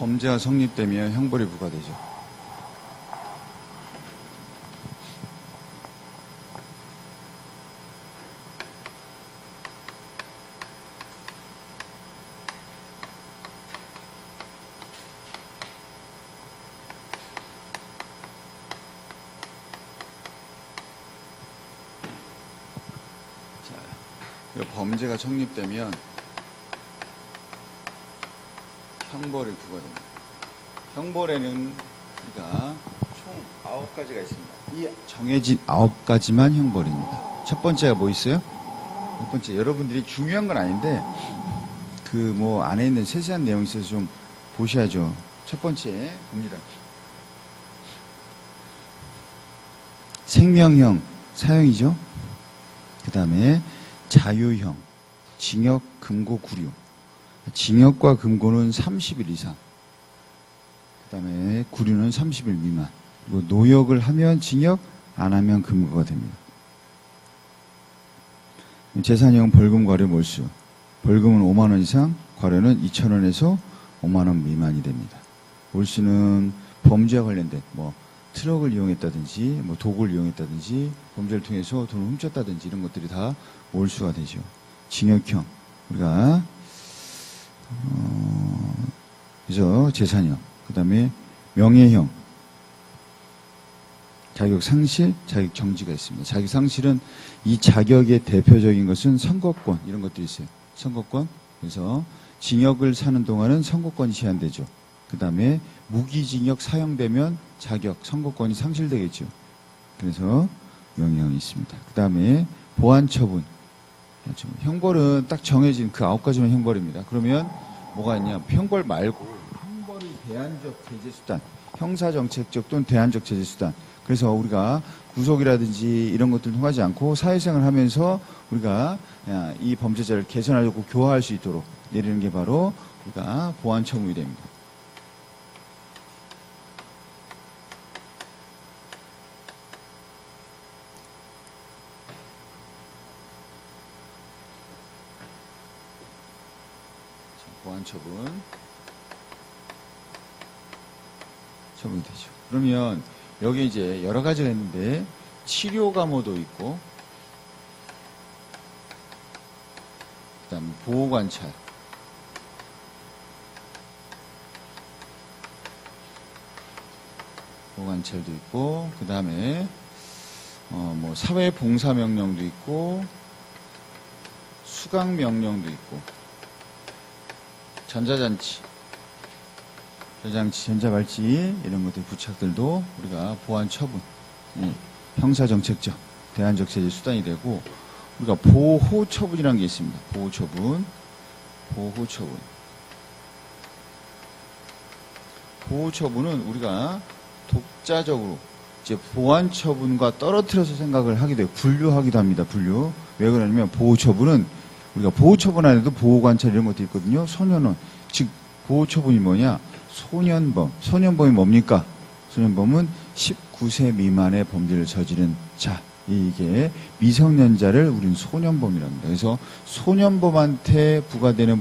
범죄가 성립되면 형벌이 부과되죠. 자, 범죄가 성립되면 형벌이 부과됩니다. 형벌에는 우리가 총 9가지가 있습니다. 이 정해진 9가지만 형벌입니다. 첫 번째가 뭐 있어요? 첫 번째, 여러분들이 중요한 건 아닌데 그 뭐 안에 있는 세세한 내용이 있어서 좀 보셔야죠. 첫 번째 봅니다. 생명형 사형이죠. 그 다음에 자유형, 징역, 금고, 구류. 징역과 금고는 30일 이상. 그 다음에 구류는 30일 미만. 그리고 노역을 하면 징역, 안 하면 금고가 됩니다. 재산형 벌금, 과료, 몰수. 벌금은 5만 원 이상, 과료는 2천 원에서 5만 원 미만이 됩니다. 몰수는 범죄와 관련된 뭐 트럭을 이용했다든지 뭐 도구를 이용했다든지 범죄를 통해서 돈을 훔쳤다든지 이런 것들이 다 몰수가 되죠. 징역형, 우리가 그래서 재산형, 그 다음에 명예형, 자격 상실, 자격 정지가 있습니다. 자격 상실은 이 자격의 대표적인 것은 선거권 이런 것들이 있어요. 선거권. 그래서 징역을 사는 동안은 선거권이 제한되죠. 그 다음에 무기징역 사형되면 자격, 선거권이 상실되겠죠. 그래서 명예형이 있습니다. 그 다음에 보안처분. 형벌은 딱 정해진 그 9가지만 형벌입니다. 그러면 뭐가 있냐? 형벌 말고 형벌의 대안적 제재수단, 형사정책적 또는 대안적 제재수단. 그래서 우리가 구속이라든지 이런 것들 통하지 않고 사회생활을 하면서 우리가 이 범죄자를 개선하려고 교화할 수 있도록 내리는 게 바로 우리가 보안처분이 됩니다. 보안처분. 처분이 되죠. 그러면 여기 이제 여러 가지가 있는데 치료감호도 있고 그다음에 보호관찰, 보호관찰도 있고 그다음에 뭐 사회봉사명령도 있고 수강명령도 있고 전자장치, 전자발찌 이런 것들 부착들도 우리가 보안처분, 형사정책적, 대안적 제재 수단이 되고 우리가 보호처분이라는 게 있습니다. 보호처분. 보호처분은 우리가 독자적으로 이제 보안처분과 떨어뜨려서 생각을 하게 돼요. 분류하기도 합니다. 분류. 왜 그러냐면 보호처분은 우리가 보호처분 안에도 보호관찰 이런 것도 있거든요. 소년원. 즉 보호처분이 뭐냐? 소년범. 소년범이 뭡니까? 소년범은 19세 미만의 범죄를 저지른 자. 이게 미성년자를 우리는 소년범이라고 합니다. 그래서 소년범한테 부과되는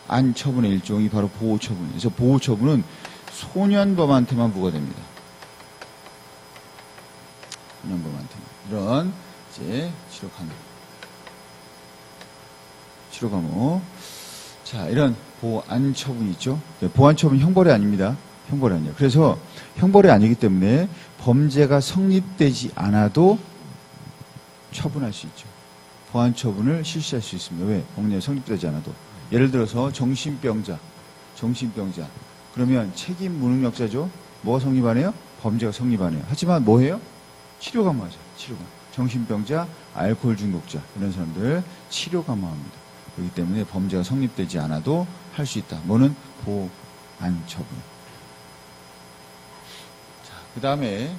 보안처분의 일종이 바로 보호처분이에요. 그래서 보호처분은 소년범한테만 부과됩니다. 소년범한테만. 이런 이제 치료감호. 자, 이런 보안처분이 있죠. 보안처분은 형벌이 아닙니다. 형벌이 아니에요. 그래서 형벌이 아니기 때문에 범죄가 성립되지 않아도 처분할 수 있죠. 보안처분을 실시할 수 있습니다. 왜? 범죄가 성립되지 않아도. 예를 들어서 정신병자. 그러면 책임 무능력자죠. 뭐가 성립 안 해요? 범죄가 성립 안 해요. 하지만 뭐 해요? 치료감호하죠. 치료감. 정신병자, 알코올 중독자 이런 사람들 치료감호합니다. 그렇기 때문에 범죄가 성립되지 않아도 할 수 있다. 뭐는? 보안처분. 자, 그 다음에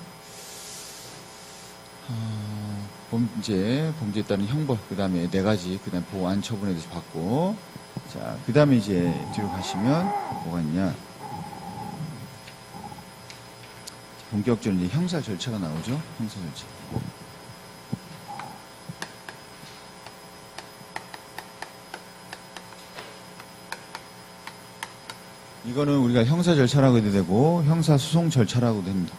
범죄에 따른 형벌, 그 다음에 4가지, 그 다음에 보안처분에 대해서 받고, 자, 그 다음에 이제 뒤로 가시면 뭐가 있냐. 본격적으로 이제 형사 절차가 나오죠. 형사 절차. 이거는 우리가 형사 절차라고 해도 되고 형사 소송 절차라고도 됩니다.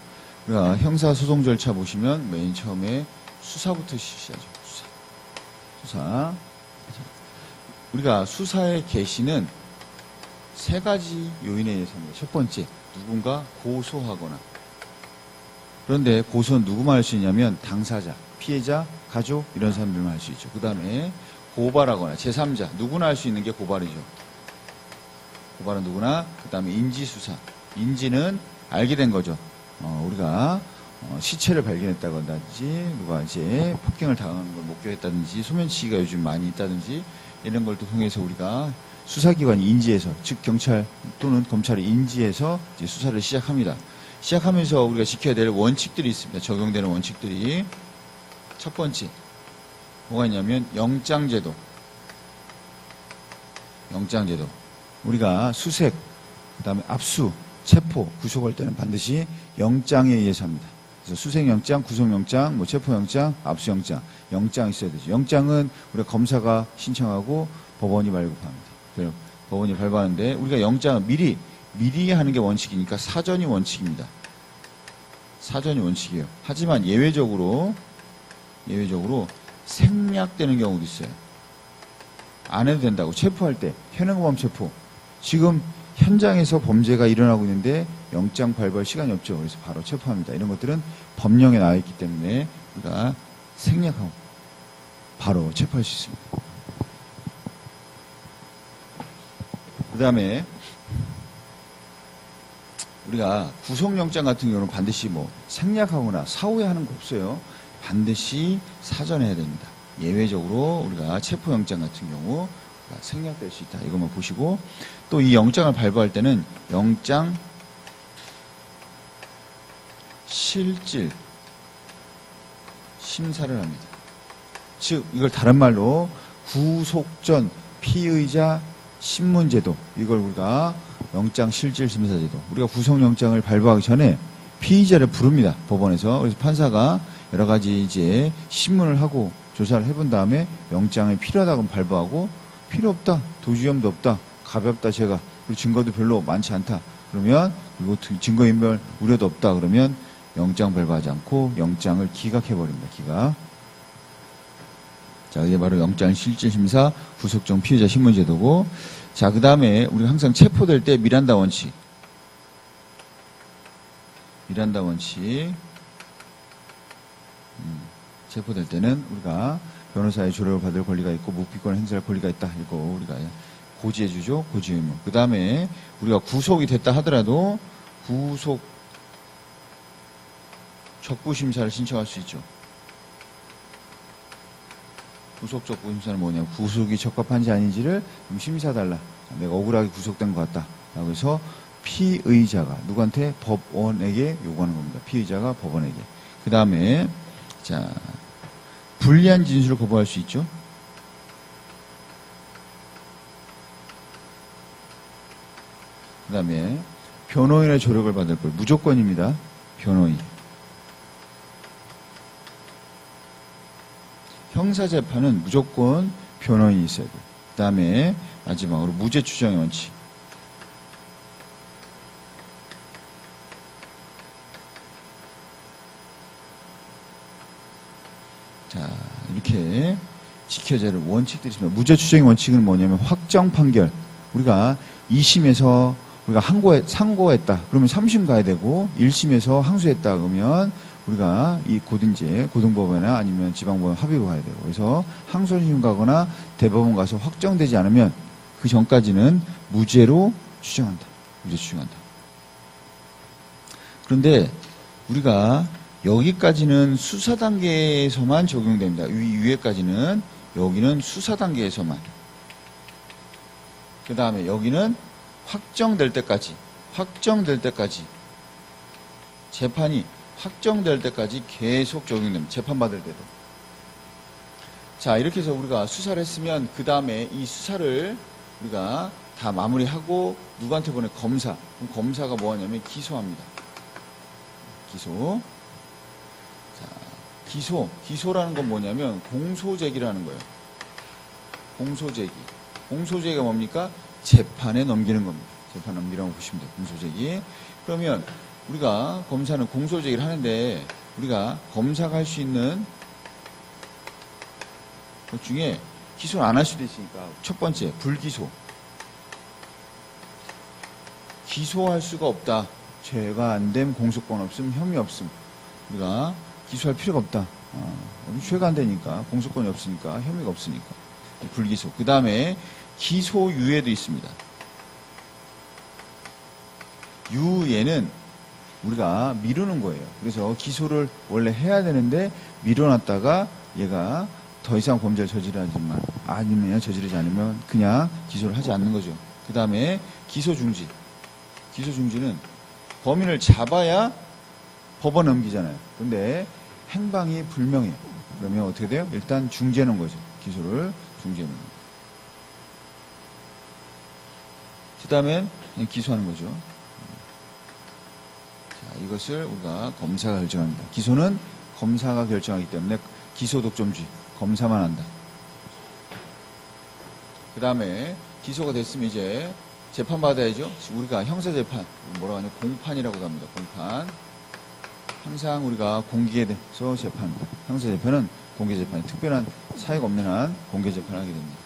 우리가 형사 소송 절차 보시면 맨 처음에 수사부터 시작하죠. 수사. 우리가 수사의 개시는 세 가지 요인에 의해서입니다. 첫 번째, 누군가 고소하거나. 그런데 고소는 누구만 할 수 있냐면 당사자, 피해자, 가족 이런 사람들만 할 수 있죠. 그 다음에 고발하거나 제3자, 누구나 할 수 있는 게 고발이죠. 고발은 누구나. 그 다음에 인지수사. 인지는 알게 된 거죠. 우리가 시체를 발견했다든지 누가 이제 폭행을 당하는 걸 목격했다든지 소면치기가 요즘 많이 있다든지 이런 걸 통해서 우리가 수사기관이 인지해서, 즉 경찰 또는 검찰이 인지해서 이제 수사를 시작합니다. 시작하면서 우리가 지켜야 될 원칙들이 있습니다. 적용되는 원칙들이. 첫 번째 뭐가 있냐면 영장제도. 영장제도. 우리가 수색, 그 다음에 압수, 체포, 구속할 때는 반드시 영장에 의해서 합니다. 그래서 수색영장, 구속영장, 뭐 체포영장, 압수영장, 영장 있어야 되죠. 영장은 우리가 검사가 신청하고 법원이 발급합니다. 그래서 법원이 발부하는데 우리가 영장은 미리 하는 게 원칙이니까 사전이 원칙입니다. 사전이 원칙이에요. 하지만 예외적으로 생략되는 경우도 있어요. 안 해도 된다고. 체포할 때 현행범 체포. 지금 현장에서 범죄가 일어나고 있는데 영장 발부할 시간이 없죠. 그래서 바로 체포합니다. 이런 것들은 법령에 나와 있기 때문에 우리가 생략하고 바로 체포할 수 있습니다. 그 다음에 우리가 구속영장 같은 경우는 반드시 뭐 생략하거나 사후에 하는 거 없어요. 반드시 사전에 해야 됩니다. 예외적으로 우리가 체포영장 같은 경우 생략될 수 있다. 이것만 보시고, 또 이 영장을 발부할 때는 영장 실질 심사를 합니다. 즉 이걸 다른 말로 구속 전 피의자 신문제도, 이걸 우리가 영장 실질 심사제도. 우리가 구속영장을 발부하기 전에 피의자를 부릅니다. 법원에서. 그래서 판사가 여러 가지 이제 신문을 하고 조사를 해본 다음에 영장이 필요하다고 발부하고, 필요 없다, 도주염도 없다, 가볍다, 제가, 그리고 증거도 별로 많지 않다, 그러면, 그리고 증거인멸 우려도 없다, 그러면 영장 발부하지 않고 영장을 기각해버립니다. 기각. 자, 이게 바로 영장 실질심사 구속전 피의자 신문제도고, 자, 그 다음에 우리가 항상 체포될 때 미란다 원칙. 미란다 원칙. 체포될 때는 우리가 변호사의 조력을 받을 권리가 있고 묵비권을 행사할 권리가 있다. 이거 우리가 고지해주죠. 고지 의무. 그 다음에 우리가 구속이 됐다 하더라도 구속 적부심사를 신청할 수 있죠. 구속 적부심사는 뭐냐면 구속이 적합한지 아닌지를 좀 심사달라. 내가 억울하게 구속된 것 같다. 라고 해서 피의자가 누구한테? 법원에게 요구하는 겁니다. 피의자가 법원에게. 그 다음에 자, 불리한 진술을 거부할 수 있죠. 그 다음에 변호인의 조력을 받을 걸. 무조건입니다. 변호인. 형사재판은 무조건 변호인이 있어야 돼요. 그 다음에 마지막으로 무죄 추정의 원칙. 자, 이렇게 지켜져야 할 원칙들이 있습니다. 무죄 추정의 원칙은 뭐냐면 확정 판결. 우리가 2심에서 우리가 상고했다. 그러면 3심 가야 되고 1심에서 항소했다. 그러면 우리가 이 고등제, 고등법원이나 아니면 지방법원 합의로 가야 되고, 그래서 항소심 가거나 대법원 가서 확정되지 않으면 그 전까지는 무죄로 추정한다. 무죄 추정한다. 그런데 우리가 여기까지는 수사 단계에서만 적용됩니다. 위에까지는, 여기는 수사 단계에서만. 그 다음에 여기는 확정될 때까지, 재판이 확정될 때까지 계속 적용됩니다. 재판받을 때도. 자, 이렇게 해서 우리가 수사를 했으면 그 다음에 이 수사를 우리가 다 마무리하고 누구한테 보내? 검사. 그럼 검사가 뭐 하냐면 기소합니다. 기소. 자, 기소라는 건 뭐냐면 공소제기라는 거예요. 공소제기. 공소제기가 뭡니까? 재판에 넘기는 겁니다. 재판 넘기라고 보시면 돼요. 공소제기. 그러면 우리가 검사는 공소제기를 하는데 우리가 검사가 할 수 있는 것 중에 기소를 안 할 수도 있으니까 첫 번째 불기소. 기소할 수가 없다. 죄가 안 됨, 공소권 없음, 혐의 없음. 우리가 기소할 필요가 없다. 죄가 안 되니까, 공소권이 없으니까, 혐의가 없으니까. 불기소. 그 다음에 기소유예도 있습니다. 유예는 우리가 미루는 거예요. 그래서 기소를 원래 해야 되는데 미뤄놨다가 얘가 더 이상 범죄를 저지르지 않으면 그냥 기소를 하지 않는 거죠. 그 다음에 기소중지. 기소중지는 범인을 잡아야 법원 넘기잖아요. 근데 행방이 불명해요. 그러면 어떻게 돼요? 일단 중지해놓은 거죠. 기소를 중지해놓은 거죠. 그 다음엔 기소하는 거죠. 자, 이것을 우리가 검사가 결정합니다. 기소는 검사가 결정하기 때문에 기소 독점주의, 검사만 한다. 그 다음에 기소가 됐으면 이제 재판받아야죠. 우리가 형사재판, 뭐라고 하냐, 공판이라고 합니다. 공판. 항상 우리가 공개에 대해서 재판합니다. 형사재판은 공개재판이 특별한 사유가 없는 한 공개재판을 하게 됩니다.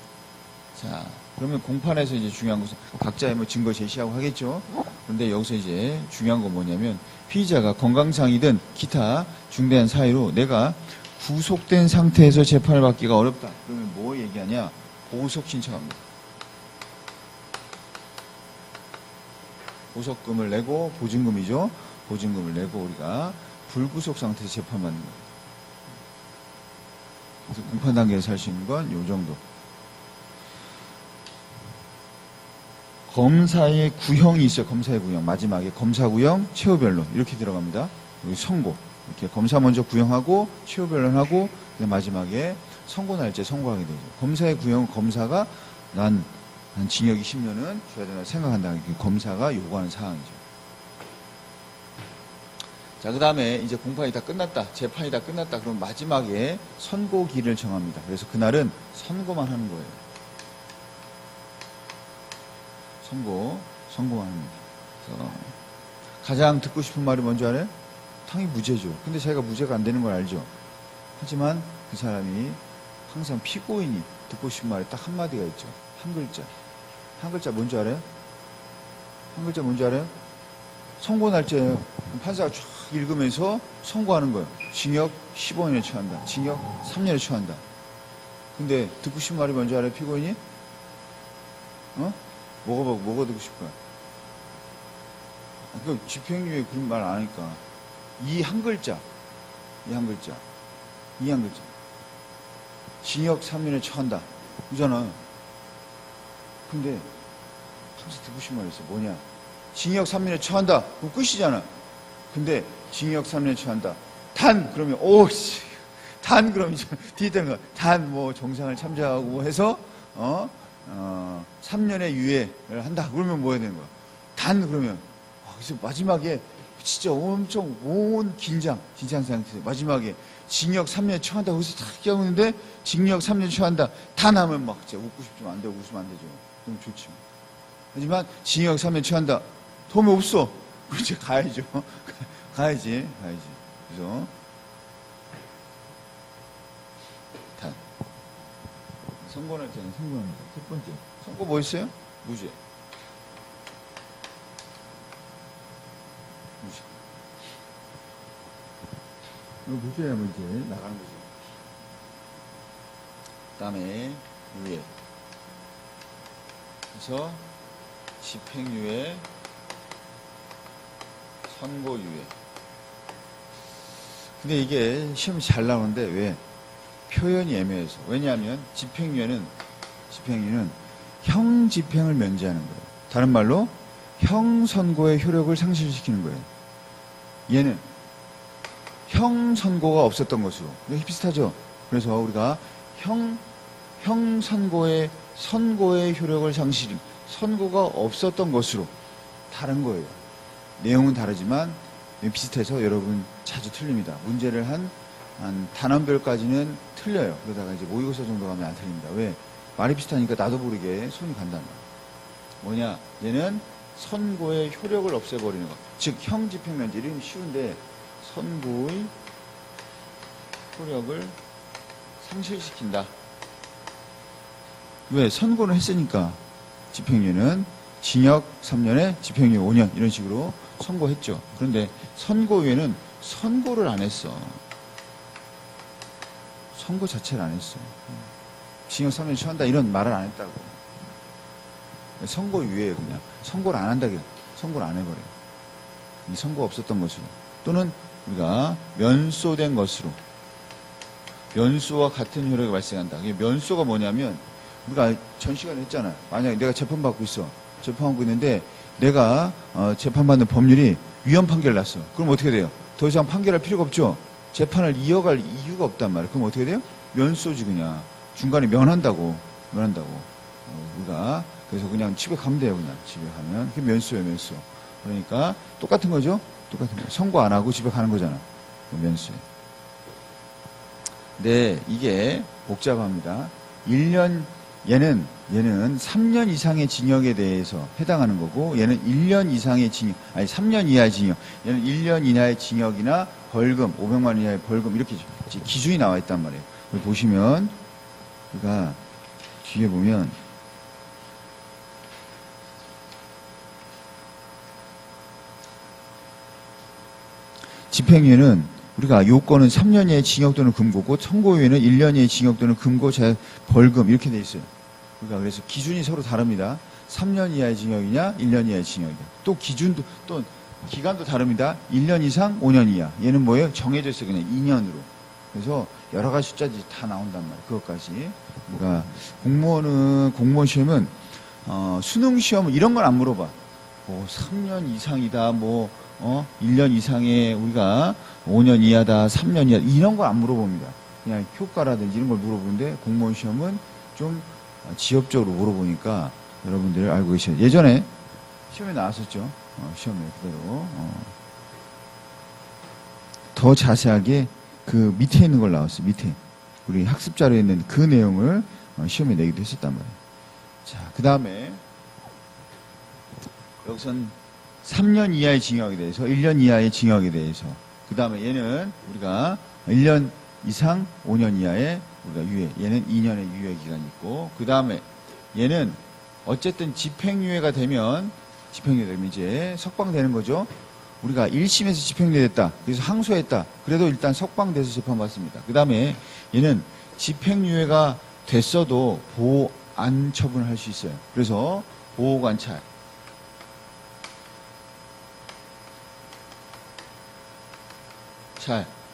자, 그러면 공판에서 이제 중요한 것은 각자의 뭐 증거 제시하고 하겠죠. 그런데 여기서 이제 중요한 건 뭐냐면 피의자가 건강상이든 기타 중대한 사유로 내가 구속된 상태에서 재판을 받기가 어렵다. 그러면 뭐 얘기하냐? 보석 신청합니다. 보석금을 내고 보증금이죠. 보증금을 내고 우리가 불구속 상태에서 재판받는 거예요. 그래서 공판 단계에서 할 수 있는 건 요 정도. 검사의 구형이 있어요. 검사의 구형. 마지막에 검사 구형, 최후 변론 이렇게 들어갑니다. 여기 선고. 이렇게 검사 먼저 구형하고 최후 변론하고 마지막에 선고 날짜 선고하게 되죠. 검사의 구형은 검사가 난 징역 20년은 줘야 되나 생각한다. 이렇게 검사가 요구하는 사항이죠. 자, 그 다음에 이제 공판이 다 끝났다. 재판이 다 끝났다. 그럼 마지막에 선고기를 정합니다. 그래서 그날은 선고만 하는 거예요. 선고만 합니다. 그래서 가장 듣고 싶은 말이 뭔지 알아요? 당연히 무죄죠. 근데 자기가 무죄가 안 되는 걸 알죠. 하지만 그 사람이 항상 피고인이 듣고 싶은 말이 딱 한마디가 있죠. 한 글자. 한 글자 뭔지 알아요? 한 글자 뭔지 알아요? 선고 날짜예요. 판사가 쫙 읽으면서 선고하는 거예요. 징역 15년에 처한다. 징역 3년에 처한다. 근데 듣고 싶은 말이 뭔지 알아요? 피고인이? 뭐가 듣고 싶어요? 그 집행유예 그런 말 안 하니까. 이 한 글자. 징역 3년에 처한다. 이잖아. 근데 항상 듣고 싶은 말이 있어. 뭐냐? 징역 3년에 처한다. 그럼 끝이잖아. 근데 징역 3년에 처한다. 단 그러면 오씨. 단 그럼 이제 뒤에 있다는 거야. 단 뭐 정상을 참작하고 해서 3년의 유예를 한다. 그러면 뭐 해야 되는 거야? 단 그러면 그래서 마지막에 진짜 엄청 온 긴장 상태에서 마지막에 징역 3년 처한다. 거기서 딱 얘기하고 있는데 징역 3년 처한다. 단 하면 막 진짜 웃고 싶지만 안 되고 웃으면 안 되죠. 너무 좋지. 하지만 징역 3년 처한다. 도움이 없어. 그럼 이제 가야죠. 가야지. 그래서 단. 선고할 때는 선고합니다. 첫 번째. 선고 뭐 있어요? 무죄. 무죄하면 이제 나가는 거죠. 그 다음에 유예. 그래서 집행유예, 선고유예. 근데 이게 시험이 잘 나오는데 왜? 표현이 애매해서. 왜냐하면 집행유예는 형 집행을 면제하는 거예요. 다른 말로 형 선고의 효력을 상실시키는 거예요. 얘는 형 선고가 없었던 것으로. 비슷하죠? 그래서 우리가 형 선고의 효력을 선고가 없었던 것으로 다른 거예요. 내용은 다르지만 비슷해서 여러분 자주 틀립니다. 문제를 한 단원별까지는 틀려요. 그러다가 이제 모의고사 정도 가면 안 틀립니다. 왜? 말이 비슷하니까 나도 모르게 손이 간단 말이에요. 뭐냐? 얘는 선고의 효력을 없애버리는 것. 즉, 형집행면제. 이름이 쉬운데, 선고의 효력을 상실시킨다. 왜? 선고를 했으니까. 집행유예는 징역 3년에 집행유예 5년 이런 식으로 선고했죠. 그런데 선고유예는 선고를 안 했어. 선고 자체를 안 했어. 징역 3년 처한다 이런 말을 안 했다고. 선고유예예요. 그냥 선고를 안 한다. 선고를 안 해버려요. 이 선고가 없었던 것으로 또는 우리가 면소된 것으로 면소와 같은 효력이 발생한다. 면소가 뭐냐면 우리가 전 시간에 했잖아요. 만약에 내가 재판받고 있어. 재판하고 있는데 내가 재판받는 법률이 위헌 판결 났어. 그럼 어떻게 돼요? 더 이상 판결할 필요가 없죠. 재판을 이어갈 이유가 없단 말이에요. 그럼 어떻게 돼요? 면소지 그냥. 중간에 면한다고. 우리가 그래서 그냥 집에 가면 돼요. 그냥 집에 가면. 그게 면소예요. 면소. 그러니까 똑같은 거죠. 똑같은 거예요. 선고 안 하고 집에 가는 거잖아. 면소예요. 네, 이게 복잡합니다. 1년 얘는 3년 이상의 징역에 대해서 해당하는 거고 얘는 1년 이상의 징역, 아니 3년 이하의 징역, 얘는 1년 이하의 징역이나 벌금, 500만 원 이하의 벌금 이렇게 기준이 나와 있단 말이에요. 여기 보시면 우리가 뒤에 보면 집행유예는 우리가 요건은 3년 이하의 징역 또는 금고고 선고유예는 1년 이하의 징역 또는 금고, 벌금 이렇게 돼 있어요. 그러니까 그래서 기준이 서로 다릅니다. 3년 이하의 징역이냐 1년 이하의 징역이냐. 또 기준도 또 기간도 다릅니다. 1년 이상 5년 이하. 얘는 뭐예요? 정해져 있어요. 그냥 2년으로. 그래서 여러 가지 숫자들이 다 나온단 말이에요. 그것까지. 그러니까 공무원 시험은 수능 시험은 이런 걸 안 물어봐. 뭐 3년 이상이다. 1년 이상의 우리가 5년 이하다, 3년 이하 이런 걸 안 물어봅니다. 그냥 효과라든지 이런 걸 물어보는데 공무원 시험은 좀 지엽적으로 물어보니까 여러분들 알고 계셔요. 예전에 시험에 나왔었죠. 시험에 그대로. 더 자세하게 그 밑에 있는 걸 나왔어요. 밑에. 우리 학습 자료에 있는 그 내용을 시험에 내기도 했었단 말이에요. 자, 그 다음에 여기선 3년 이하의 징역에 대해서, 1년 이하의 징역에 대해서. 그 다음에 얘는 우리가 1년 이상 5년 이하의 우리가 유예. 얘는 2년의 유예 기간이 있고, 그 다음에 얘는 어쨌든 집행유예가 되면 이제 석방되는 거죠. 우리가 1심에서 집행유예됐다. 그래서 항소했다. 그래도 일단 석방돼서 재판받습니다. 그 다음에 얘는 집행유예가 됐어도 보안 처분을 할 수 있어요. 그래서 보호관찰.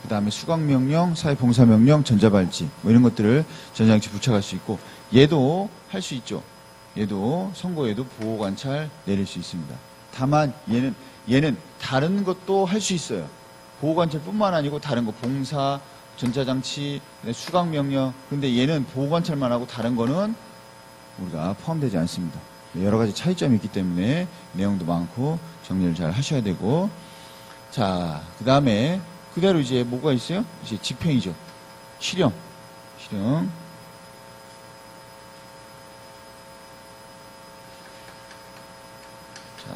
그 다음에 수강명령, 사회봉사명령, 전자발찌 뭐 이런 것들을 전자장치 부착할 수 있고 얘도 할 수 있죠. 얘도 선고에도 보호관찰 내릴 수 있습니다. 다만 얘는 다른 것도 할 수 있어요. 보호관찰뿐만 아니고 다른 거 봉사, 전자장치, 수강명령. 근데 얘는 보호관찰만 하고 다른 거는 우리가 포함되지 않습니다. 여러 가지 차이점이 있기 때문에 내용도 많고 정리를 잘 하셔야 되고 자, 그 다음에 그대로 이제 뭐가 있어요? 이제 집행이죠. 실형. 자,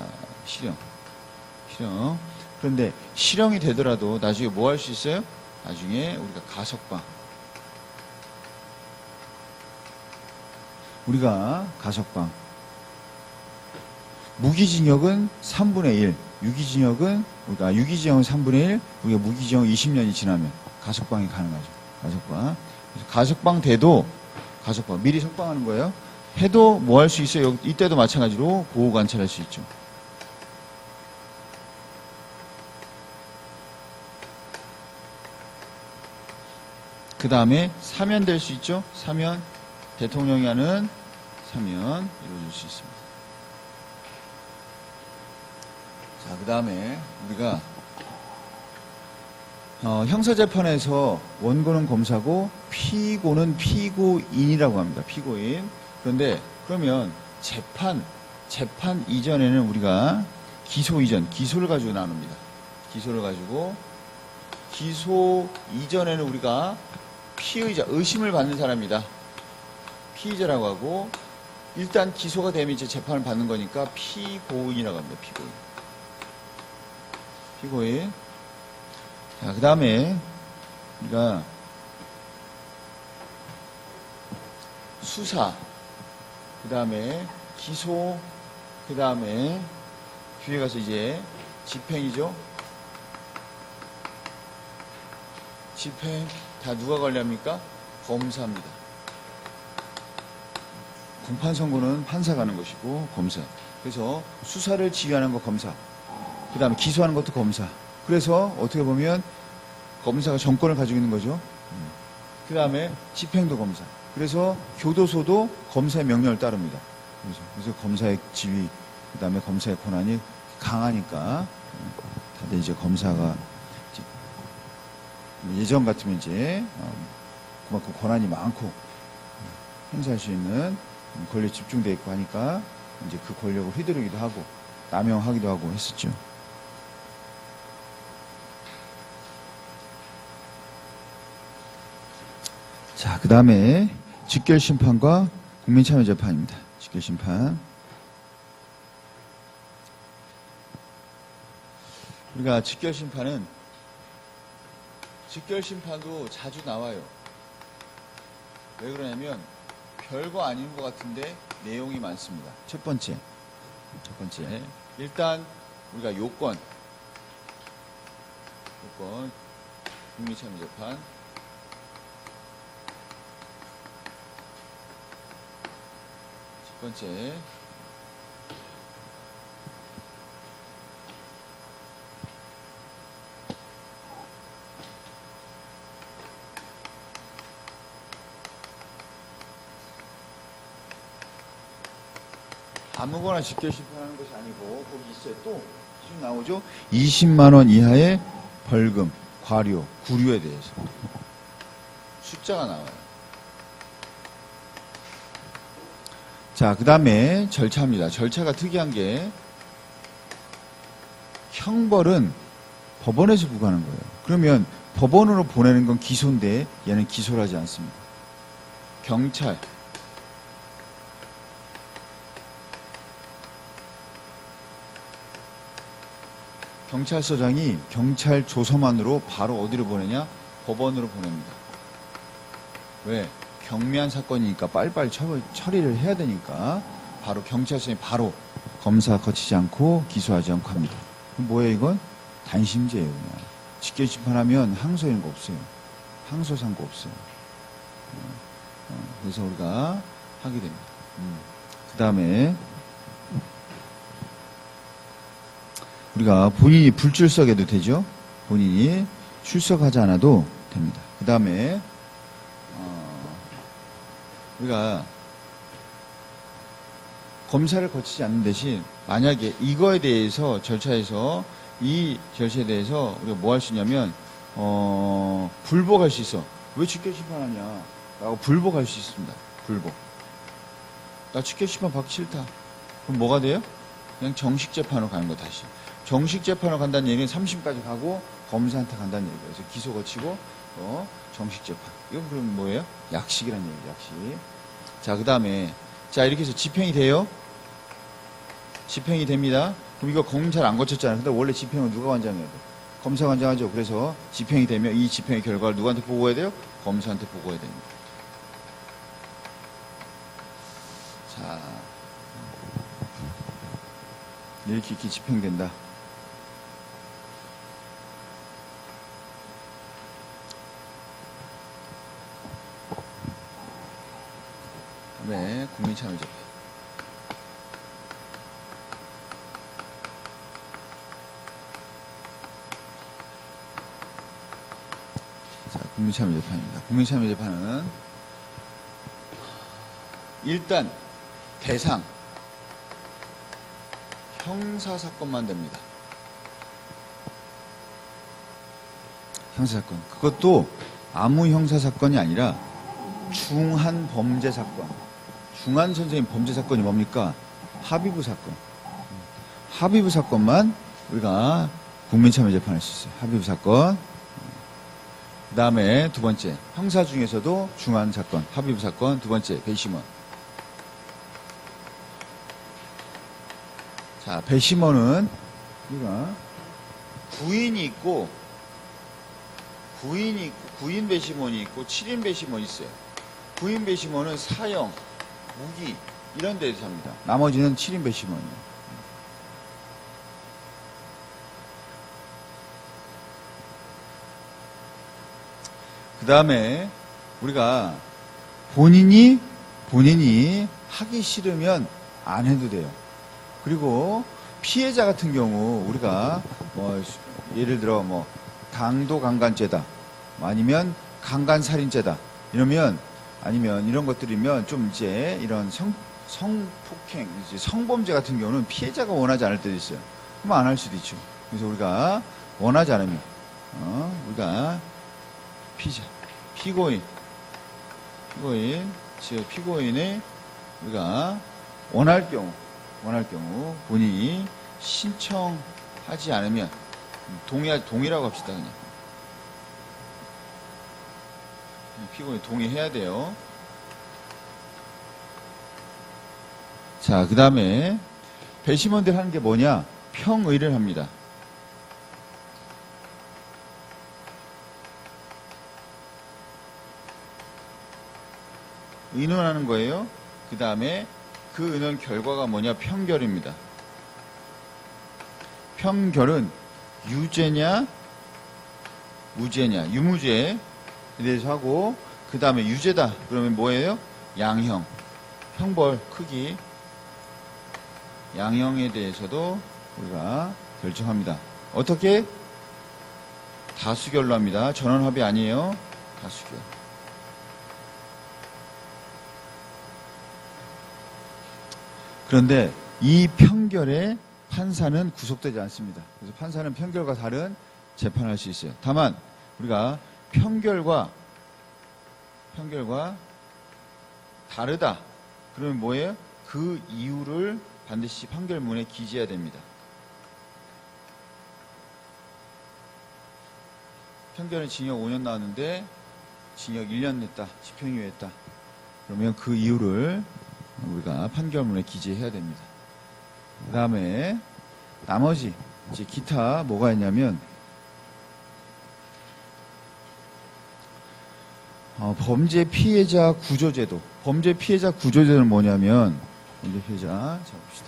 실형. 그런데 실형이 되더라도 나중에 뭐 할 수 있어요? 나중에 우리가 가석방. 무기징역은 3분의 1. 유기징역은 3분의 1, 우리가 무기징역 20년이 지나면 가석방이 가능하죠. 가석방 돼도 미리 석방하는 거예요. 해도 뭐 할 수 있어요? 이때도 마찬가지로 보호관찰할 수 있죠. 그 다음에 사면될 수 있죠. 사면, 대통령이 하는 사면 이루어질 수 있습니다. 자, 그 다음에 우리가 형사재판에서 원고는 검사고 피고는 피고인이라고 합니다. 피고인. 그런데 그러면 재판 이전에는 우리가 기소를 가지고 나눕니다. 기소 이전에는 우리가 피의자, 의심을 받는 사람이다. 피의자라고 하고 일단 기소가 되면 이제 재판을 받는 거니까 피고인이라고 합니다. 피고인. 피고인. 자, 그 다음에 우리가 수사, 그 다음에 기소, 그 다음에 뒤에 가서 이제 집행이죠. 집행 다 누가 관리합니까? 검사입니다. 공판 선고는 판사가 하는 것이고 검사. 그래서 수사를 지휘하는 거 검사. 그 다음에 기소하는 것도 검사. 그래서 어떻게 보면 검사가 정권을 가지고 있는 거죠. 그 다음에 집행도 검사. 그래서 교도소도 검사의 명령을 따릅니다. 그래서 검사의 지위, 그 다음에 검사의 권한이 강하니까 다들 이제 검사가 예전 같으면 이제 그만큼 권한이 많고 행사할 수 있는 권력이 집중되어 있고 하니까 이제 그 권력을 휘두르기도 하고 남용하기도 하고 했었죠. 자, 그 다음에 직결심판과 국민참여재판입니다. 직결심판. 우리가 직결심판도 자주 나와요. 왜 그러냐면 별거 아닌 것 같은데 내용이 많습니다. 첫 번째, 일단 우리가 요건, 국민참여재판. 첫 번째, 아무거나 직결심판하는 것이 아니고 거기 있어요. 또 기준 나오죠. 20만 원 이하의 벌금, 과료, 구류에 대해서 숫자가 나와요. 자, 그 다음에 절차입니다. 절차가 특이한 게 형벌은 법원에서 부과하는 거예요. 그러면 법원으로 보내는 건 기소인데 얘는 기소를 하지 않습니다. 경찰서장이 경찰 조서만으로 바로 어디로 보내냐? 법원으로 보냅니다. 왜? 경미한 사건이니까 빨리빨리 처리를 해야 되니까 바로 경찰서장이 바로 검사 거치지 않고 기소하지 않고 합니다. 그럼 뭐예요 이건? 단심제예요. 그냥. 직결심판하면 항소 이런 거 없어요. 항소 상고 없어요. 그래서 우리가 하게 됩니다. 그 다음에 우리가 본인이 불출석해도 되죠. 본인이 출석하지 않아도 됩니다. 그 다음에 우리가 검사를 거치지 않는 대신 만약에 이거에 대해서 절차에서 이 절차에 대해서 우리가 뭐 할 수 있냐면 불복할 수 있어. 왜 직결심판하냐 라고 불복할 수 있습니다. 불복. 나 직결심판 받기 싫다. 그럼 뭐가 돼요? 그냥 정식 재판으로 가는 거 다시. 정식 재판으로 간다는 얘기는 3심까지 가고 검사한테 간다는 얘기예요. 그래서 기소 거치고 정식 재판. 이건 그럼 뭐예요? 약식이라는 얘기죠. 약식. 자, 그 다음에 자 이렇게 해서 집행이 돼요. 집행이 됩니다. 그럼 이거 검찰 안 거쳤잖아요. 근데 원래 집행은 누가 관장해야 돼요? 검사가 관장하죠. 그래서 집행이 되면 이 집행의 결과를 누구한테 보고해야 돼요? 검사한테 보고해야 됩니다. 자, 이렇게 집행된다. 네, 국민참여재판. 자, 국민참여재판입니다. 국민참여재판은 일단 대상 형사사건만 됩니다. 형사사건. 그것도 아무 형사사건이 아니라 중한 범죄사건. 중한 선생님 범죄사건이 뭡니까? 합의부 사건. 합의부 사건만 우리가 국민참여재판할 수 있어요. 합의부 사건. 그 다음에 두 번째, 형사 중에서도 중한 사건, 합의부 사건. 두 번째, 배심원. 자, 배심원은 우리가 구인이 있고, 구인 배심원이 있고, 7인 배심원이 있어요. 구인 배심원은 사형, 무기, 이런 데서 합니다. 나머지는 7인 배심원이에요. 그 다음에 우리가 본인이 하기 싫으면 안 해도 돼요. 그리고 피해자 같은 경우 우리가 뭐 예를 들어 뭐 강도 강간죄다, 아니면 강간살인죄다 이러면, 아니면 이런 것들이면 좀 이제 이런 성폭행, 이제 성범죄 같은 경우는 피해자가 원하지 않을 때도 있어요. 그럼 안 할 수도 있죠. 그래서 우리가 원하지 않으면 우리가 피고인의 우리가 원할 경우 본인이 신청하지 않으면 동의라고 합시다. 그냥 피고인이 동의해야 돼요. 자, 그 다음에 배심원들 하는 게 뭐냐? 평의를 합니다. 의논하는 거예요. 그 다음에 그 의논 결과가 뭐냐? 평결입니다. 평결은 유죄냐 무죄냐, 유무죄에 대해서 하고, 그 다음에 유죄다 그러면 뭐예요? 양형, 형벌 크기, 양형에 대해서도 우리가 결정합니다. 어떻게? 다수결로 합니다. 전원합의 아니에요. 다수결. 그런데 이 평결에 판사는 구속되지 않습니다. 그래서 판사는 평결과 다른 재판을 할 수 있어요. 다만 우리가 평결과 다르다 그러면 뭐예요? 그 이유를 반드시 판결문에 기재해야 됩니다. 평결은 징역 5년 나왔는데 징역 1년 냈다, 집행유예했다 그러면 그 이유를 우리가 판결문에 기재해야 됩니다. 그 다음에 나머지 이제 기타 뭐가 있냐면 범죄 피해자 구조제도. 범죄 피해자 구조제도는 뭐냐면, 범죄 피해자 자 봅시다.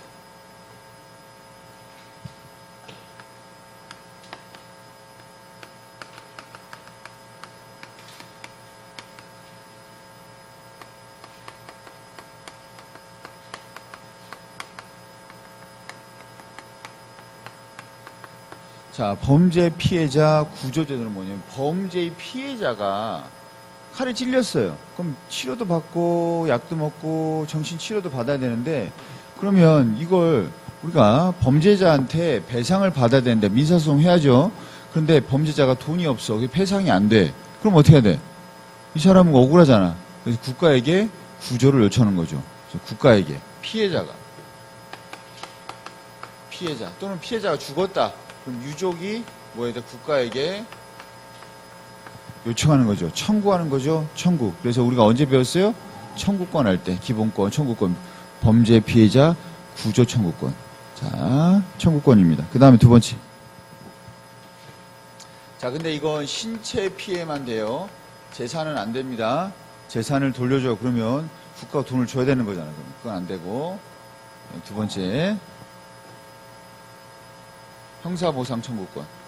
자, 범죄 피해자 구조제도는 뭐냐면, 범죄의 피해자가 칼에 찔렸어요. 그럼 치료도 받고 약도 먹고 정신 치료도 받아야 되는데, 그러면 이걸 우리가 범죄자한테 배상을 받아야 되는데 민사소송 해야죠. 그런데 범죄자가 돈이 없어. 그게 배상이 안 돼. 그럼 어떻게 해야 돼? 이 사람은 억울하잖아. 그래서 국가에게 구조를 요청하는 거죠. 그래서 국가에게 피해자 또는 피해자가 죽었다. 그럼 유족이 뭐 해야 돼? 국가에게 요청하는 거죠. 청구하는 거죠. 청구. 그래서 우리가 언제 배웠어요? 청구권 할 때. 기본권, 청구권. 범죄 피해자 구조 청구권. 자, 청구권입니다. 그 다음에 두 번째. 자, 근데 이건 신체 피해만 돼요. 재산은 안 됩니다. 재산을 돌려줘. 그러면 국가가 돈을 줘야 되는 거잖아요. 그건 안 되고. 두 번째. 형사보상 청구권.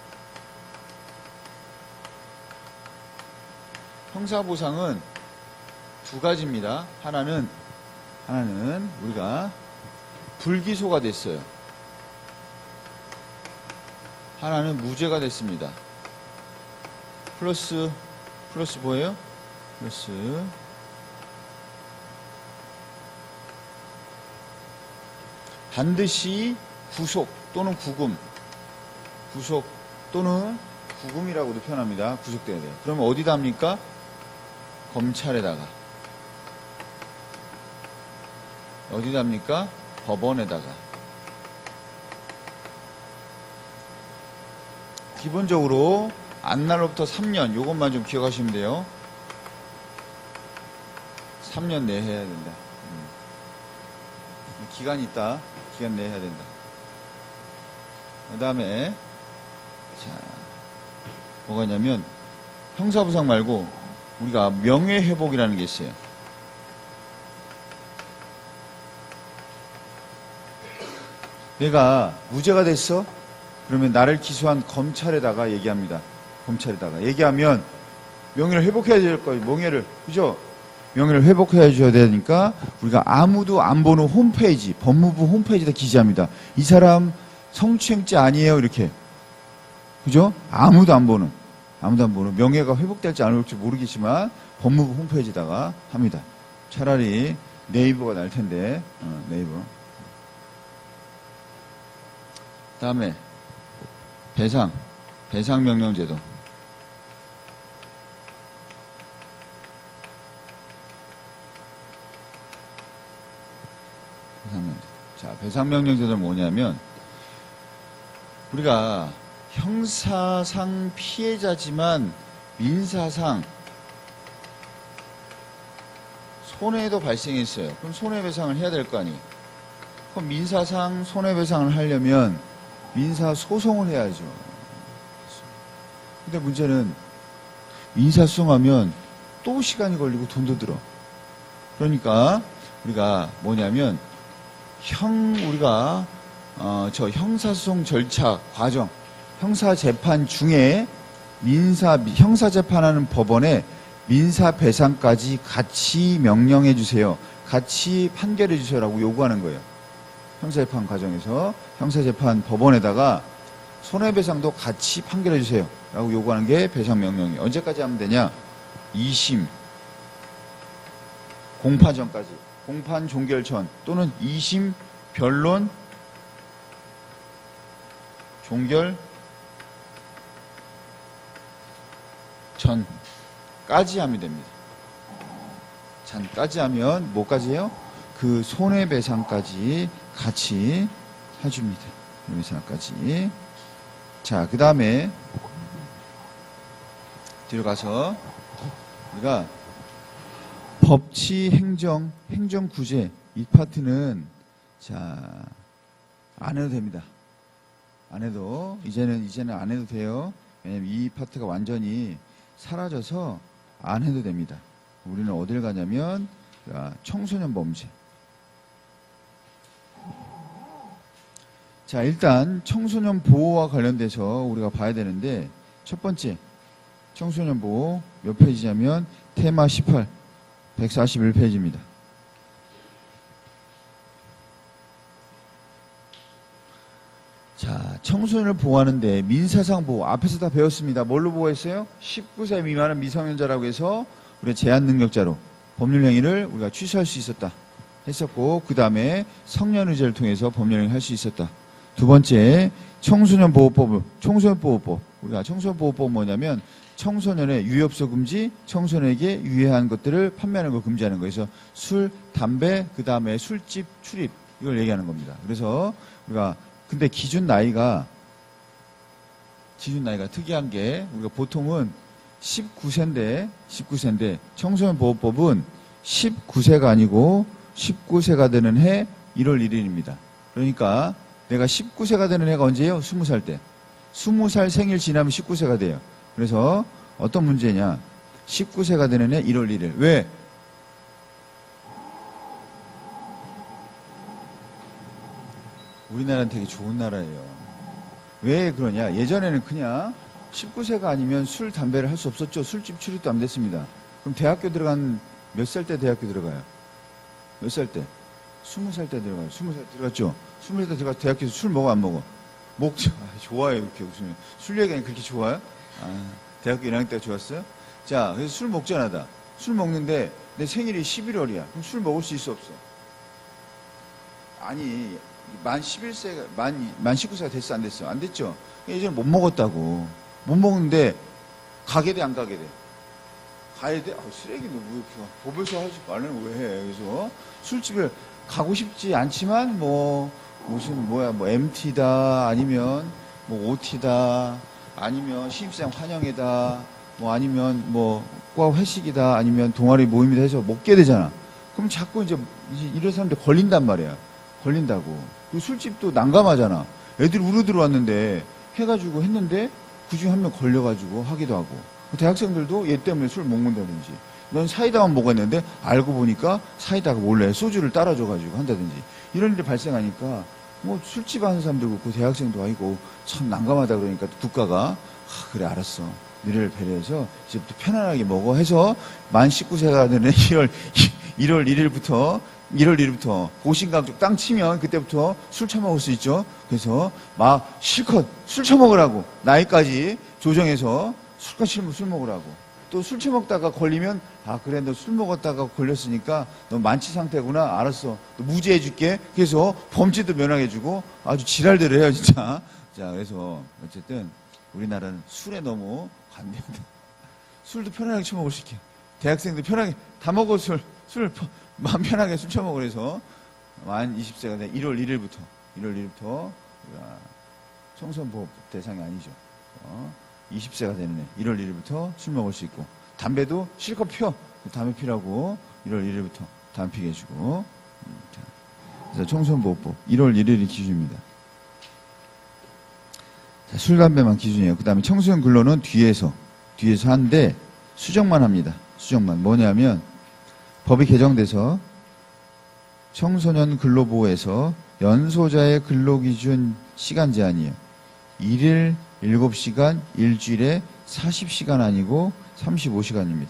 형사보상은 두 가지입니다. 하나는 우리가 불기소가 됐어요. 하나는 무죄가 됐습니다. 플러스 뭐예요? 플러스 반드시 구속 또는 구금, 구속 또는 구금이라고도 표현합니다. 구속돼야 돼요. 그러면 어디다 합니까? 검찰에다가. 어디다 합니까? 법원에다가. 기본적으로 안날로부터 3년, 요것만 좀 기억하시면 돼요. 3년 내에 해야 된다. 기간이 있다. 기간 내에 해야 된다. 그 다음에, 자, 뭐가 있냐면, 형사부상 말고, 우리가 명예회복이라는 게 있어요. 내가 무죄가 됐어? 그러면 나를 기소한 검찰에다가 얘기합니다. 검찰에다가. 얘기하면, 명예를 회복해야 될 거예요. 명예를. 그죠? 명예를 회복해야 줘야 되니까 우리가 아무도 안 보는 홈페이지, 법무부 홈페이지에다 기재합니다. 이 사람 성추행죄 아니에요. 이렇게. 그죠? 아무도 안 보는. 명예가 회복될지 안 회복될지 모르겠지만 법무부 홈페이지에다가 합니다. 차라리 네이버가 날 텐데, 네이버. 다음에 배상명령제도. 자, 배상명령제도는 뭐냐면, 우리가 형사상 피해자지만 민사상 손해도 발생했어요. 그럼 손해배상을 해야 될 거 아니에요. 그럼 민사상 손해배상을 하려면 민사소송을 해야죠. 근데 문제는 민사소송하면 또 시간이 걸리고 돈도 들어. 그러니까 우리가 뭐냐면 우리가 형사소송 절차 과정, 형사재판 중에 형사재판하는 법원에 민사배상까지 같이 명령해 주세요. 같이 판결해 주세요라고 요구하는 거예요. 형사재판 과정에서 형사재판 법원에다가 손해배상도 같이 판결해 주세요라고 요구하는 게 배상명령이에요. 언제까지 하면 되냐? 2심, 공판 전까지. 공판 종결 전 또는 2심 변론 종결 전까지 하면 됩니다. 전까지 하면 뭐까지 해요? 그 손해배상까지 같이 해줍니다. 손해배상까지. 자, 그 다음에 뒤로 가서 우리가 법치, 행정 구제 이 파트는 자 안 해도 됩니다. 안 해도 이제는 안 해도 돼요. 왜냐면 이 파트가 완전히 사라져서 안 해도 됩니다. 우리는 어딜 가냐면 청소년 범죄. 자, 일단 청소년 보호와 관련돼서 우리가 봐야 되는데 첫 번째 청소년 보호 몇 페이지냐면 테마 18 141페이지입니다. 자, 청소년을 보호하는데 민사상 보호 앞에서 다 배웠습니다. 뭘로 보호했어요? 19세 미만은 미성년자라고 해서 우리가 제한 능력자로 법률 행위를 우리가 취소할 수 있었다 했었고, 그 다음에 성년의제를 통해서 법률 행위를 할 수 있었다. 두 번째 청소년 보호법. 우리가 청소년 보호법은 뭐냐면 청소년의 유엽소 금지, 청소년에게 유해한 것들을 판매하는 걸 금지하는 거예요. 그래서 술, 담배, 그 다음에 술집 출입 이걸 얘기하는 겁니다. 그래서 우리가 근데 기준 나이가 특이한 게 우리가 보통은 19세인데 청소년 보호법은 19세가 아니고 19세가 되는 해 1월 1일입니다. 그러니까 내가 19세가 되는 해가 언제예요? 20살 때. 20살 생일 지나면 19세가 돼요. 그래서 어떤 문제냐? 19세가 되는 해 1월 1일. 왜? 우리나라는 되게 좋은 나라예요. 왜 그러냐? 예전에는 그냥 19세가 아니면 술, 담배를 할 수 없었죠. 술집 출입도 안 됐습니다. 그럼 대학교 몇 살 때 대학교 들어가요? 몇 살 때? 20살 때 들어가요. 20살 들어갔죠? 20살 때 들어가서 대학교에서 술 먹어, 안 먹어? 먹죠. 좋아요, 이렇게 웃으면. 술 얘기하니 그렇게 좋아요? 대학교 1학년 때가 좋았어요? 자, 그래서 술 먹잖아, 다. 술 먹는데 내 생일이 11월이야. 그럼 술 먹을 수 있어, 없어? 아니, 만 19세가 됐어, 안 됐어? 안 됐죠? 예전에 못 먹었다고. 못 먹는데, 가게 돼, 안 가게 돼? 가야 돼? 쓰레기 너 뭐 이렇게 법에서 하지 말라는 왜 해? 그래서 술집을 가고 싶지 않지만, MT다, 아니면, OT다, 아니면 신입생 환영회다, 아니면 과 회식이다, 아니면 동아리 모임이다 해서 먹게 되잖아. 그럼 자꾸 이제 이런 사람들 걸린단 말이야. 걸린다고. 그 술집도 난감하잖아. 애들이 우르 들어왔는데 해가지고 했는데 그중에 한 명 걸려가지고 하기도 하고 대학생들도 얘 때문에 술 못 먹는다든지 넌 사이다만 먹었는데 알고 보니까 사이다가 몰래 소주를 따라줘가지고 한다든지 이런 일이 발생하니까 뭐 술집 하는 사람도 그렇고 대학생도 아니고 참 난감하다 그러니까 국가가 그래 알았어 너희를 배려해서 이제부터 편안하게 먹어 해서 만 19세가 되는 1월 1일부터 고신감쪽 땅 치면 그때부터 술 처먹을 수 있죠. 그래서 막 실컷 술 처먹으라고 나이까지 조정해서 술껏 술 먹으라고 또 술 처먹다가 걸리면 그래 너 술 먹었다가 걸렸으니까 너 만취 상태구나 알았어 너 무죄해줄게 그래서 범죄도 면하게해주고 아주 지랄대로 해요 진짜. 자 그래서 어쨌든 우리나라는 술에 너무 관대합니다. 술도 편안하게 처먹을 수 있게 대학생도 편하게 다 먹어 술 마음 편하게 술 처먹으라 해서 만 20세가 된 1월 1일부터 우리가 청소년보호 대상이 아니죠. 20세가 되는 애 1월 1일부터 술 먹을 수 있고 담배도 실컷 펴 담배 피라고 1월 1일부터 담배 피게 해주고 그래서 청소년보호법 1월 1일이 기준입니다. 자, 술, 담배만 기준이에요. 그 다음에 청소년 근로는 뒤에서 하는데 수정만 합니다. 수정만 뭐냐면 법이 개정돼서 청소년 근로보호에서 연소자의 근로기준 시간 제한이에요. 1일 7시간, 일주일에 40시간 아니고 35시간입니다.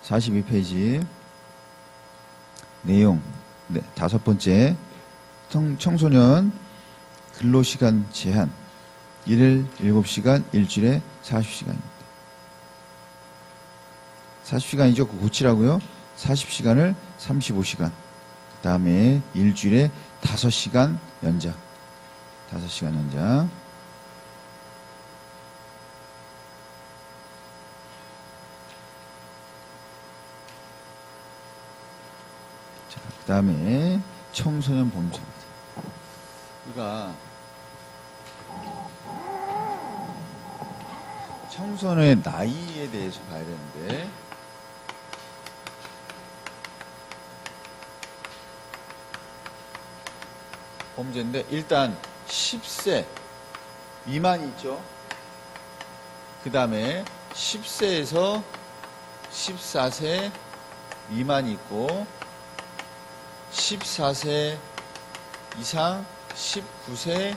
(42페이지) 내용 네, 5번째 청소년 근로시간 제한 1일 7시간, 일주일에 40시간입니다. 40시간이죠. 그거 고치라고요. 40시간을 35시간. 그 다음에 일주일에 5시간 연장. 5시간 연장. 자, 그 다음에 청소년 범죄입니다. 우리가 청소년의 나이에 대해서 봐야 되는데 범죄인데 일단 10세 미만이 있죠. 그 다음에 10세에서 14세 미만이 있고 14세 이상 19세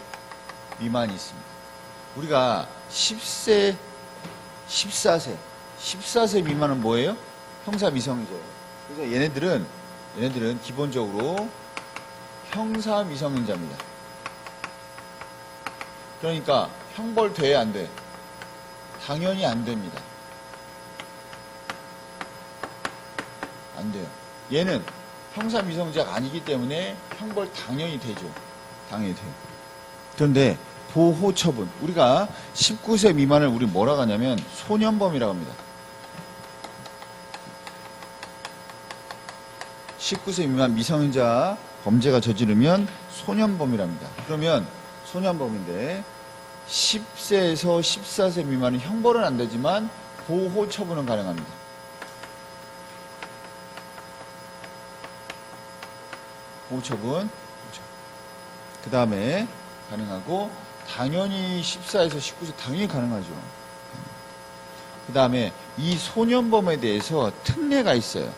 미만이 있습니다. 우리가 10세 14세 미만은 뭐예요? 형사 미성이죠. 그래서 얘네들은 기본적으로 형사 미성년자입니다. 그러니까 형벌 돼 안 돼? 당연히 안 됩니다. 안 돼요. 얘는 형사 미성년자가 아니기 때문에 형벌 당연히 되죠. 당연히 돼요. 그런데 보호 처분. 우리가 19세 미만을 우리 뭐라고 하냐면 소년범이라고 합니다. 19세 미만 미성년자 범죄가 저지르면 소년범이랍니다. 그러면 소년범인데 10세에서 14세 미만은 형벌은 안 되지만 보호 처분은 가능합니다. 보호 처분. 그 다음에 가능하고 당연히 14에서 19세 당연히 가능하죠. 그 다음에 이 소년범에 대해서 특례가 있어요.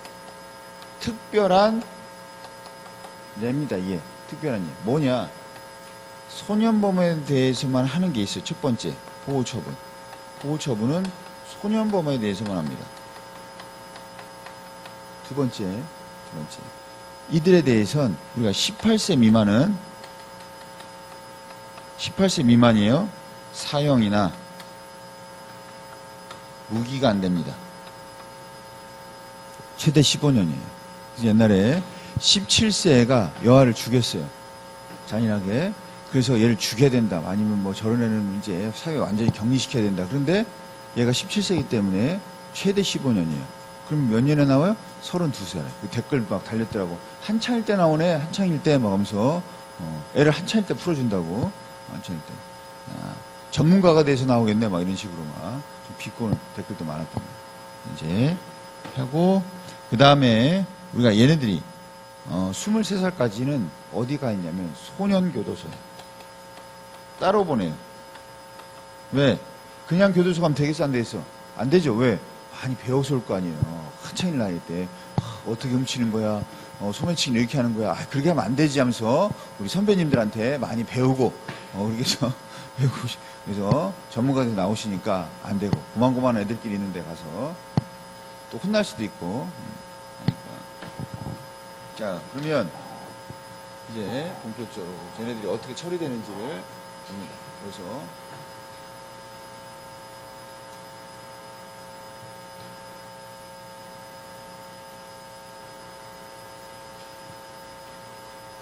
특별한 예입니다. 예. 특별한 예. 뭐냐? 소년범에 대해서만 하는 게 있어요. 첫 번째, 보호처분. 보호처분은 소년범에 대해서만 합니다. 두 번째. 이들에 대해서는 우리가 18세 미만이에요. 사형이나 무기가 안 됩니다. 최대 15년이에요. 옛날에 17세가 여아를 죽였어요. 잔인하게. 그래서 얘를 죽여야 된다. 아니면 뭐 저런 애는 이제 사회 완전히 격리시켜야 된다. 그런데 얘가 17세이기 때문에 최대 15년이에요. 그럼 몇 년에 나와요? 32살. 댓글 막 달렸더라고. 한창일 때 나오네. 한창일 때 막 하면서 애를 한창일 때 풀어준다고. 한창일 때. 전문가가 돼서 나오겠네. 막 이런 식으로 막 좀 비꼬는 댓글도 많았답니다. 이제 하고 그 다음에 우리가 얘네들이 23살까지는 어디가 있냐면 소년교도소에 따로 보내요. 왜? 그냥 교도소 가면 되겠어, 안 되겠어? 안 되죠. 왜? 많이 배워서 올 거 아니에요. 한창일 나이 때 어떻게 훔치는 거야, 소매치기 이렇게 하는 거야, 그렇게 하면 안 되지 하면서 우리 선배님들한테 많이 배우고 그렇게 해서 배우고, 그래서 전문가들 나오시니까 안 되고 고만고만한 애들끼리 있는 데 가서 또 혼날 수도 있고 하니까. 자, 그러면 이제 본격적으로 쟤네들이 어떻게 처리되는지를 봅니다. 그래서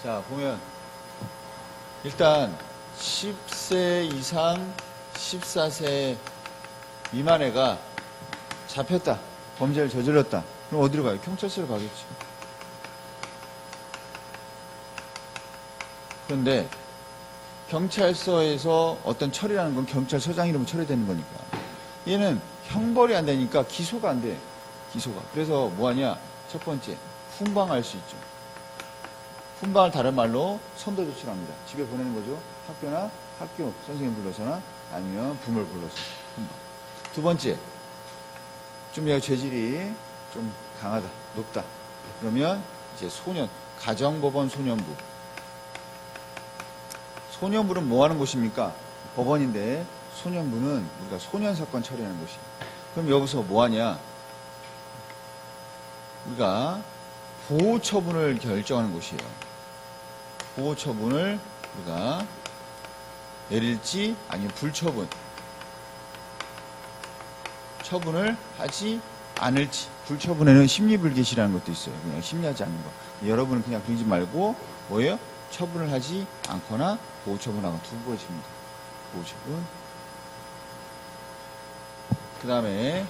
자, 보면 일단 10세 이상 14세 미만 애가 잡혔다, 범죄를 저질렀다, 그럼 어디로 가요? 경찰서로 가겠죠. 그런데 경찰서에서 어떤 처리라는 건 경찰서장 이름으로 처리되는 거니까, 얘는 형벌이 안 되니까 기소가 안 돼. 기소가. 그래서 뭐하냐? 첫 번째, 훈방할 수 있죠. 훈방을 다른 말로 선도 조치를 합니다. 집에 보내는 거죠. 학교나 학교 선생님 불러서나 아니면 부모를 불러서 훈방. 두 번째, 좀 얘가 죄질이 좀 강하다, 높다, 그러면 이제 소년, 가정법원 소년부. 소년부는 뭐 하는 곳입니까? 법원인데 소년부는 우리가 소년사건 처리하는 곳이에요. 그럼 여기서 뭐 하냐? 우리가 보호처분을 결정하는 곳이에요. 보호처분을 우리가 내릴지 아니면 불처분, 처분을 하지 않을지. 불처분에는 심리불개시라는 것도 있어요. 그냥 심리하지 않는 거. 여러분은 그냥 그러지 말고 뭐예요? 처분을 하지 않거나 보호처분하고 두 가지입니다. 보호처분. 그 다음에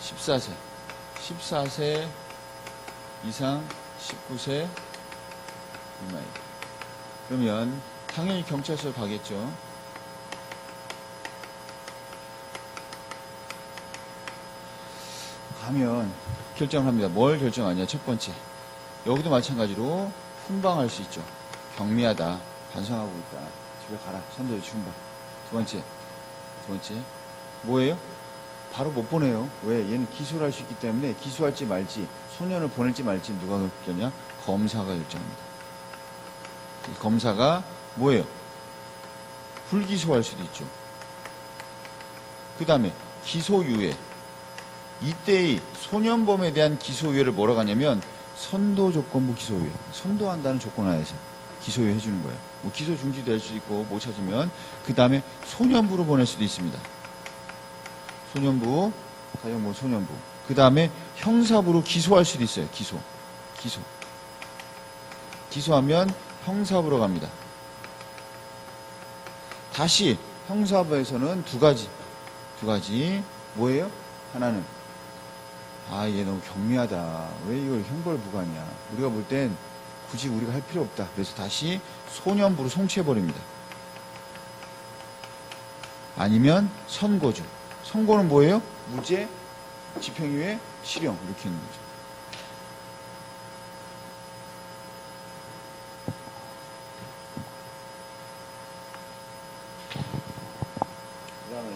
14세 이상 19세 미만. 그러면 당연히 경찰서 가겠죠. 가면 결정을 합니다. 뭘 결정하냐? 첫 번째, 여기도 마찬가지로 훈방할 수 있죠. 경미하다, 반성하고 있다, 집에 가라, 선도조치 훈방. 두 번째 뭐예요? 바로 못 보내요. 왜? 얘는 기소를 할 수 있기 때문에 기소할지 말지, 소년을 보낼지 말지 누가 결정하냐? 검사가 결정합니다. 검사가 뭐예요? 불기소할 수도 있죠. 그 다음에 기소유예. 이때의 소년범에 대한 기소유예를 뭐라고 하냐면 선도조건부 기소유예. 선도한다는 조건 하에서 기소유예 해주는 거예요. 뭐 기소 중지될 수도 있고 못 찾으면 그 다음에 소년부로 보낼 수도 있습니다. 소년부, 가정부 소년부. 그 다음에 형사부로 기소할 수도 있어요. 기소하면 형사부로 갑니다. 다시 형사부에서는 두 가지 뭐예요? 하나는 얘 너무 경미하다, 왜 이걸 형벌 부과하냐, 우리가 볼 땐 굳이 우리가 할 필요 없다, 그래서 다시 소년부로 송치해버립니다. 아니면 선고죠. 선고는 뭐예요? 무죄, 집행유예, 실형 이렇게 있는 거죠. 그 다음에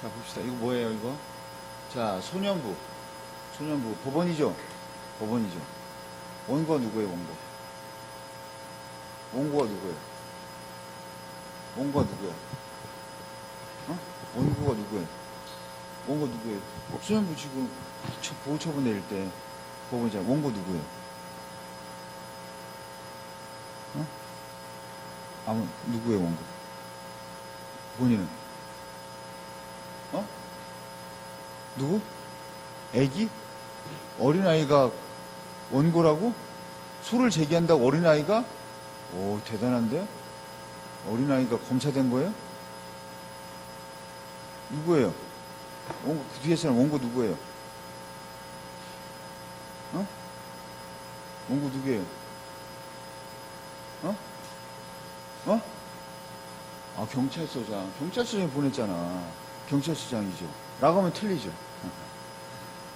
자, 봅시다. 이거 뭐예요, 이거? 자, 소년부 법원이죠. 원고가 누구예요? 원고가 누구예요? 원고가 누구예요? 소년부 지금 보호처분 내릴 때 법원이잖아요. 원고 누구예요? 누구예요, 원고? 본인은? 누구? 애기? 어린아이가 원고라고? 소를 제기한다고 어린아이가? 오, 대단한데? 어린아이가 검사된 거예요? 누구예요? 원고, 그 뒤에 사람 원고 누구예요? 원고 누구예요? 어? 어? 아, 경찰서장. 경찰서장에 보냈잖아. 경찰서장이죠. 라고 하면 틀리죠.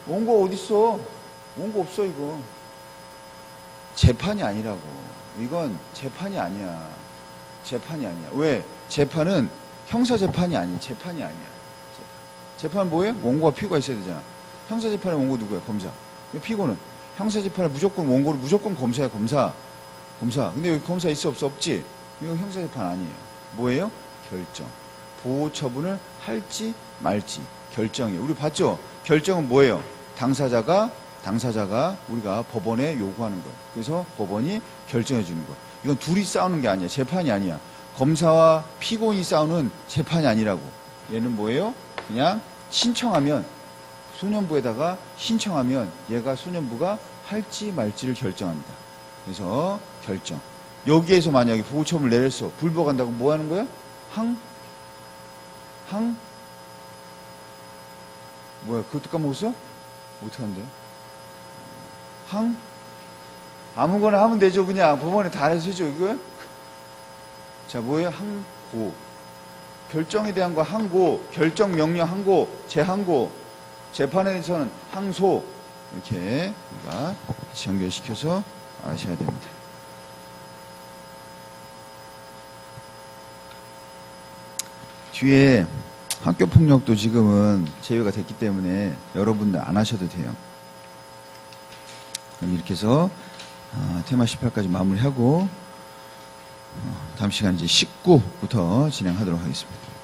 원고 어딨어? 원고 없어, 이거. 재판이 아니라고. 이건 재판이 아니야. 재판이 아니야. 왜? 재판은 형사재판이 아니야. 재판이 아니야. 재판 뭐예요? 원고와 피고가 있어야 되잖아. 형사재판의 원고 누구야? 검사. 피고는 형사재판에 무조건 원고를 무조건 검사야. 검사. 근데 여기 검사 있어? 없어? 없지? 이거 형사재판 아니에요. 뭐예요? 결정. 보호처분을 할지 말지 결정이에요. 우리 봤죠? 결정은 뭐예요? 당사자가 우리가 법원에 요구하는 거예요. 그래서 법원이 결정해 주는 거예요. 이건 둘이 싸우는 게 아니야. 재판이 아니야. 검사와 피고인이 싸우는 재판이 아니라고. 얘는 뭐예요? 그냥 신청하면 소년부에다가 신청하면 얘가 소년부가 할지 말지를 결정합니다. 그래서 결정. 여기에서 만약에 보호처분을 내렸어. 불복한다고 뭐 하는 거야? 뭐야, 그것도 까먹었어? 어떻게 한대요? 아무거나 하면 되죠. 그냥 법원에 다 해주죠. 이거. 자, 뭐예요? 항고. 결정에 대한 거 항고, 결정 명령 항고, 재항고, 재판에 대해서는 항소. 이렇게 우리가 같이 연결시켜서 아셔야 됩니다. 뒤에 학교폭력도 지금은 제외가 됐기 때문에 여러분들 안 하셔도 돼요. 그럼 이렇게 해서 테마 18까지 마무리하고 다음 시간 이제 19부터 진행하도록 하겠습니다.